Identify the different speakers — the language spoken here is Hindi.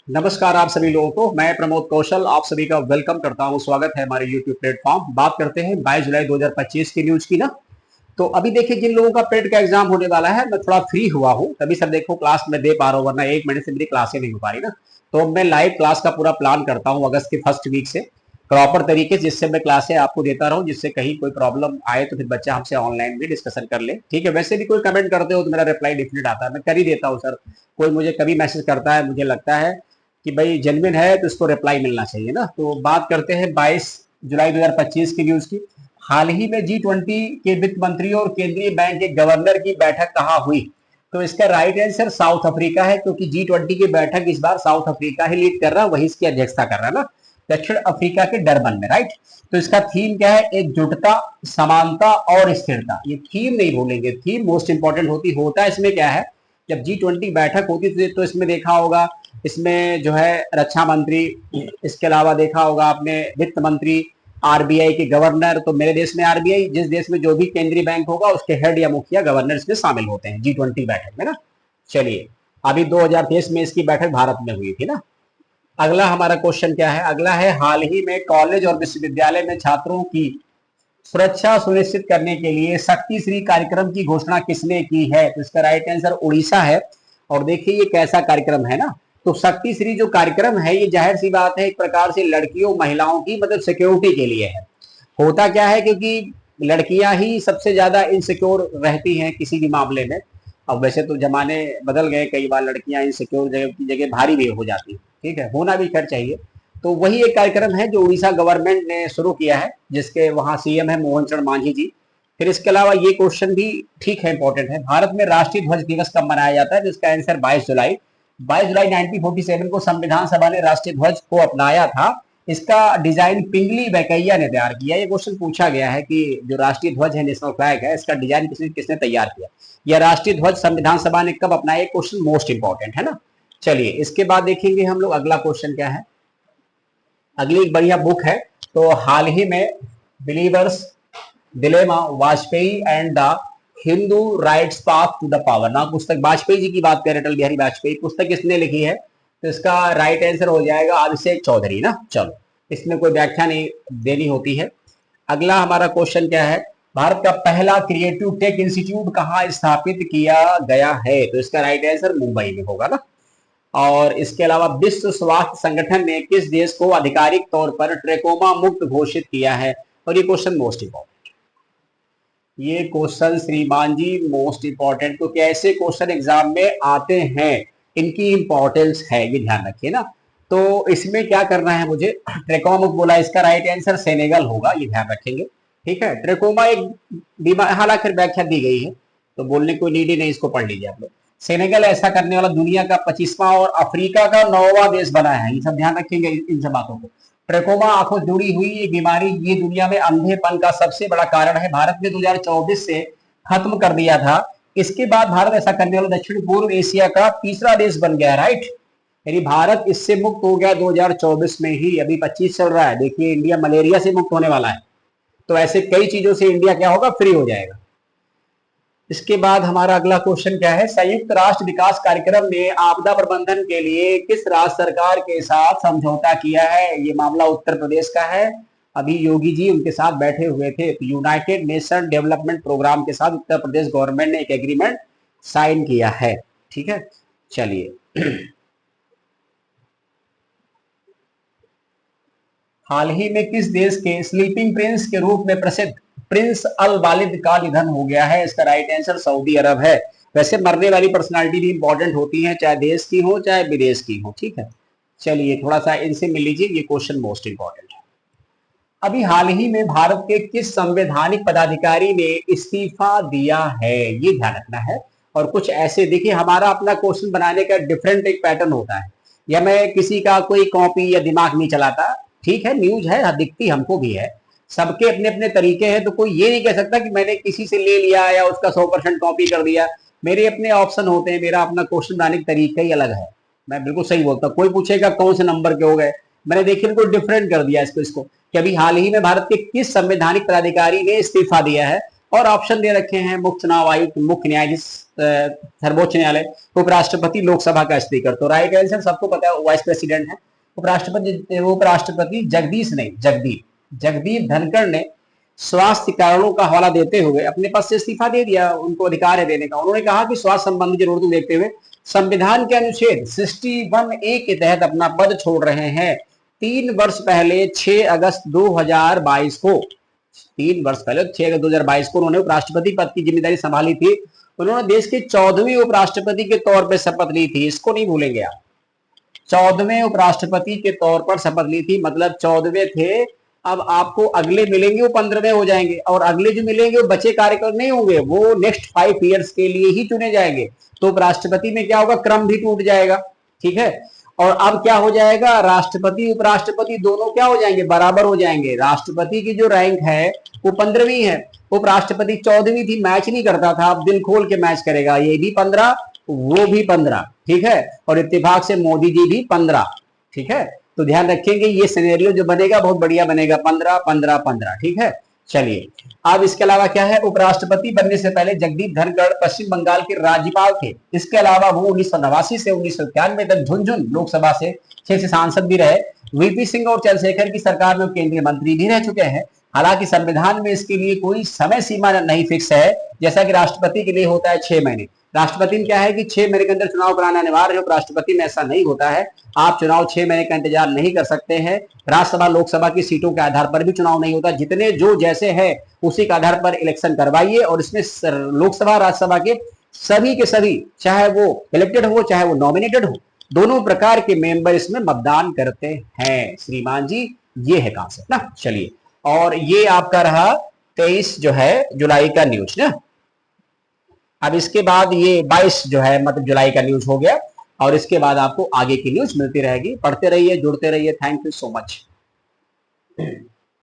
Speaker 1: नमस्कार आप सभी लोगों को। मैं प्रमोद कौशल आप सभी का वेलकम करता हूं। स्वागत है हमारे YouTube प्लेटफॉर्म। बात करते हैं 22 जुलाई 2025 की न्यूज की ना। तो अभी देखिए जिन लोगों का पेड का एग्जाम होने वाला है, मैं थोड़ा फ्री हुआ हूं तभी सर देखो क्लास में दे पा रहा हूं, वरना एक महीने से मेरी क्लासें नहीं हो पा रही ना। तो मैं लाइव क्लास का पूरा प्लान करता हूं अगस्त के फर्स्ट वीक से प्रॉपर तरीके से, जिससे मैं क्लासें आपको देता रहूं, जिससे कहीं कोई प्रॉब्लम आए तो फिर बच्चा हमसे ऑनलाइन भी डिस्कशन कर ले। ठीक है, वैसे भी कोई कमेंट करते हो तो मेरा रिप्लाई डिफिनेट आता है, मैं कर ही देता हूँ सर। कोई मुझे कभी मैसेज करता है, मुझे लगता है कि भाई जेन्युइन है तो इसको रिप्लाई मिलना चाहिए ना। तो बात करते हैं 22 जुलाई 2025 की न्यूज की। हाल ही में G20 के वित्त मंत्री और केंद्रीय बैंक के गवर्नर की बैठक कहाँ हुई? तो इसका राइट आंसर साउथ अफ्रीका है, क्योंकि G20 की बैठक इस बार साउथ अफ्रीका ही लीड कर रहा है, वही इसकी अध्यक्षता कर रहा है ना, दक्षिण अफ्रीका के डरबन में, राइट। तो इसका थीम क्या है? एकजुटता, समानता और स्थिरता। ये थीम नहीं भूलेंगे, थीम मोस्ट इंपॉर्टेंट होता है। इसमें क्या है, जब G20 बैठक होती थी तो इसमें देखा होगा, इसमें जो है रक्षा मंत्री, इसके अलावा देखा होगा आपने वित्त मंत्री, आरबीआई के गवर्नर। तो मेरे देश में आरबीआई, जिस देश में जो भी केंद्रीय बैंक होगा उसके हेड या मुखिया गवर्नर इसमें शामिल होते हैं G20 बैठक में ना। चलिए, अभी 2023 में इसकी बैठक भारत में हुई थी ना। अगला हमारा क्वेश्चन क्या है? अगला है, हाल ही में कॉलेज और विश्वविद्यालय में छात्रों की सुरक्षा सुनिश्चित करने के लिए शक्ति श्री कार्यक्रम की घोषणा किसने की है? तो इसका राइट आंसर उड़ीसा है। और देखिए ये कैसा कार्यक्रम है ना। तो शक्ति श्री जो कार्यक्रम है, ये जाहिर सी बात है एक प्रकार से लड़कियों महिलाओं की मतलब सिक्योरिटी के लिए है। होता क्या है, क्योंकि लड़कियां ही सबसे ज्यादा इनसिक्योर रहती हैं किसी भी मामले में। अब वैसे तो जमाने बदल गए, कई बार लड़कियां इनसिक्योर जगह की जगह भारी भी हो जाती हैं, ठीक है, होना भी खैर चाहिए। तो वही एक कार्यक्रम है जो उड़ीसा गवर्नमेंट ने शुरू किया है, जिसके वहां सीएम है मोहन चरण मांझी जी। फिर इसके अलावा ये क्वेश्चन भी ठीक है, इंपॉर्टेंट है। भारत में राष्ट्रीय ध्वज दिवस कब मनाया जाता है? जिसका आंसर 22 जुलाई। 22 जुलाई 1947 को संविधान सभा ने राष्ट्रीय ध्वज को अपनाया था। इसका डिजाइन पिंगली वैकैया ने तैयार किया। ये क्वेश्चन पूछा गया है कि जो राष्ट्रीय ध्वज है, नेशनल फ्लैग है, इसका डिजाइन किसने तैयार किया? यह राष्ट्रीय ध्वज संविधान सभा ने कब अपनाया? क्वेश्चन मोस्ट इंपॉर्टेंट है ना। चलिए, इसके बाद देखेंगे हम लोग अगला क्वेश्चन क्या है। अगली एक बढ़िया बुक है। तो हाल ही में believers dilemma, Vajpayee and the Hindu rights path to the power ना पुस्तक, वाजपेयी जी की बात करें, अटल बिहारी वाजपेयी, पुस्तक किसने लिखी है? तो इसका राइट आंसर हो जाएगा अभिषेक चौधरी ना। चलो, इसमें कोई व्याख्या नहीं देनी होती है। अगला हमारा क्वेश्चन क्या है? भारत का पहला क्रिएटिव टेक इंस्टीट्यूट कहाँ स्थापित किया गया है? तो इसका राइट आंसर मुंबई में होगा ना। और इसके अलावा विश्व स्वास्थ्य संगठन ने किस देश को आधिकारिक तौर पर ट्रेकोमा मुक्त घोषित किया है? और ये क्वेश्चन मोस्ट इंपॉर्टेंट, ये क्वेश्चन श्रीमान जी मोस्ट इंपॉर्टेंट, क्योंकि ऐसे क्वेश्चन एग्जाम में आते हैं, इनकी इंपॉर्टेंस है, ये ध्यान रखिए ना। तो इसमें क्या करना है मुझे? ट्रेकोमा मुक्त बोला, इसका राइट आंसर सेनेगल होगा, ये ध्यान रखेंगे। ठीक है, ट्रेकोमा एक बीमारी, हालांकि व्याख्या दी गई है तो बोलने को नीड ही नहीं, इसको पढ़ लीजिए आप लोग। सेनेगल ऐसा करने वाला दुनिया का 25वां और अफ्रीका का 9वां देश बना है। ये सब ध्यान रखेंगे इन सब बातों को। ट्रेकोमा आंखों जुड़ी हुई ये बीमारी, ये दुनिया में अंधेपन का सबसे बड़ा कारण है। भारत ने 2024 से खत्म कर दिया था। इसके बाद भारत ऐसा करने वाला दक्षिण पूर्व एशिया का तीसरा देश बन गया, राइट। यानी भारत इससे मुक्त हो गया 2024 में ही। अभी 25 चल रहा है, देखिए इंडिया मलेरिया से मुक्त होने वाला है। तो ऐसे कई चीजों से इंडिया क्या होगा? फ्री हो जाएगा। इसके बाद हमारा अगला क्वेश्चन क्या है? संयुक्त राष्ट्र विकास कार्यक्रम ने आपदा प्रबंधन के लिए किस राज्य सरकार के साथ समझौता किया है? ये मामला उत्तर प्रदेश का है। अभी योगी जी उनके साथ बैठे हुए थे। तो यूनाइटेड नेशन डेवलपमेंट प्रोग्राम के साथ उत्तर प्रदेश गवर्नमेंट ने एक एग्रीमेंट साइन किया है। ठीक है, चलिए। हाल ही में किस देश के स्लीपिंग प्रिंस के रूप में प्रसिद्ध प्रिंस अल वालिद का निधन हो गया है? इसका राइट आंसर सऊदी अरब है। वैसे मरने वाली पर्सनालिटी भी इंपॉर्टेंट होती है, चाहे देश की हो चाहे विदेश की हो, ठीक है। चलिए, थोड़ा सा इनसे मिल लीजिए, ये क्वेश्चन मोस्ट इंपॉर्टेंट है। अभी हाल ही में भारत के किस संवैधानिक पदाधिकारी ने इस्तीफा दिया है? ये ध्यान रखना है। और कुछ ऐसे देखिए, हमारा अपना क्वेश्चन बनाने का डिफरेंट एक पैटर्न होता है, या मैं किसी का कोई कॉपी या दिमाग नहीं चलाता। ठीक है, न्यूज है, दिखती हमको भी है, सबके अपने अपने तरीके हैं। तो कोई ये नहीं कह सकता कि मैंने किसी से ले लिया या उसका 100% कॉपी कर दिया। मेरे अपने ऑप्शन होते हैं, मेरा अपना क्वेश्चन बनाने का तरीका ही अलग है। मैं बिल्कुल सही बोलता हूँ। कोई पूछेगा कौन से नंबर के हो गए, मैंने देखिए इनको डिफरेंट कर दिया इसको कि अभी हाल ही में भारत के किस संवैधानिक पदाधिकारी ने इस्तीफा दिया है? और ऑप्शन दे रखे हैं मुख्य चुनाव आयुक्त, मुख्य न्यायाधीश सर्वोच्च न्यायालय, उपराष्ट्रपति, लोकसभा का स्पीकर। तो राइट आंसर सबको पता है वाइस प्रेसिडेंट है उपराष्ट्रपति जगदीप धनखड़ ने स्वास्थ्य कारणों का हवाला देते हुए अपने पद से इस्तीफा दे दिया। उनको अधिकार है देने का। उन्होंने कहा कि स्वास्थ्य संबंधी जरूरतों देखते हुए संविधान के अनुच्छेद 61A के तहत अपना पद छोड़ रहे हैं। 3 वर्ष पहले 6 अगस्त 2022 को 3 वर्ष पहले 6 अगस्त 2022 को उन्होंने उपराष्ट्रपति पद की जिम्मेदारी संभाली थी। उन्होंने देश के 14वें उपराष्ट्रपति के तौर पर शपथ ली थी। इसको नहीं भूलेंगे आप। 14वें उपराष्ट्रपति के तौर पर शपथ ली थी, मतलब 14वें थे। अब आपको अगले मिलेंगे वो 15वें हो जाएंगे, और अगले जो मिलेंगे वो बचे कार्यकाल नहीं होंगे, वो नेक्स्ट 5 ईयर्स के लिए ही चुने जाएंगे। तो उपराष्ट्रपति में क्या होगा, क्रम भी टूट जाएगा। ठीक है। और अब क्या हो जाएगा, राष्ट्रपति उपराष्ट्रपति दोनों क्या हो जाएंगे, बराबर हो जाएंगे। राष्ट्रपति की जो रैंक है वो 15वीं है, उपराष्ट्रपति 14वीं थी, मैच नहीं करता था। अब दिल खोल के मैच करेगा, ये भी 15 वो भी 15। ठीक है। और इत्तेफाक से मोदी जी भी 15। ठीक है। तो ध्यान रखेंगे ये सिनेरियो जो बनेगा बहुत बढ़िया बनेगा, 15 15 15। ठीक है। चलिए अब इसके अलावा क्या है, उपराष्ट्रपति बनने से पहले जगदीप धनखड़ पश्चिम बंगाल के राज्यपाल थे। इसके अलावा वो 1989 से 1991 तक झुंझुनू लोकसभा से 6 से सांसद भी रहे। वीपी सिंह और चंद्रशेखर की सरकार में केंद्रीय मंत्री भी रह चुके हैं। हालांकि संविधान में इसके लिए कोई समय सीमा नहीं फिक्स है, जैसा कि राष्ट्रपति के लिए होता है 6 महीने। राष्ट्रपति में क्या है कि 6 महीने के अंदर चुनाव कराना अनिवार्य है। उपराष्ट्रपति में ऐसा नहीं होता है। आप चुनाव 6 महीने का इंतजार नहीं कर सकते हैं। राज्यसभा लोकसभा की सीटों के आधार पर भी चुनाव नहीं होता, जितने जो जैसे है उसी के आधार पर इलेक्शन करवाइए। और इसमें लोकसभा राज्यसभा के सभी, चाहे वो इलेक्टेड हो चाहे वो नॉमिनेटेड हो, दोनों प्रकार के मेंबर इसमें मतदान करते हैं। श्रीमान जी ये है कॉन्सेप्ट ना। चलिए, और ये आपका रहा 23 जो है जुलाई का न्यूज ना। अब इसके बाद ये 22 जो है मतलब जुलाई का न्यूज हो गया, और इसके बाद आपको आगे की न्यूज मिलती रहेगी। पढ़ते रहिए, जुड़ते रहिए। Thank you so much.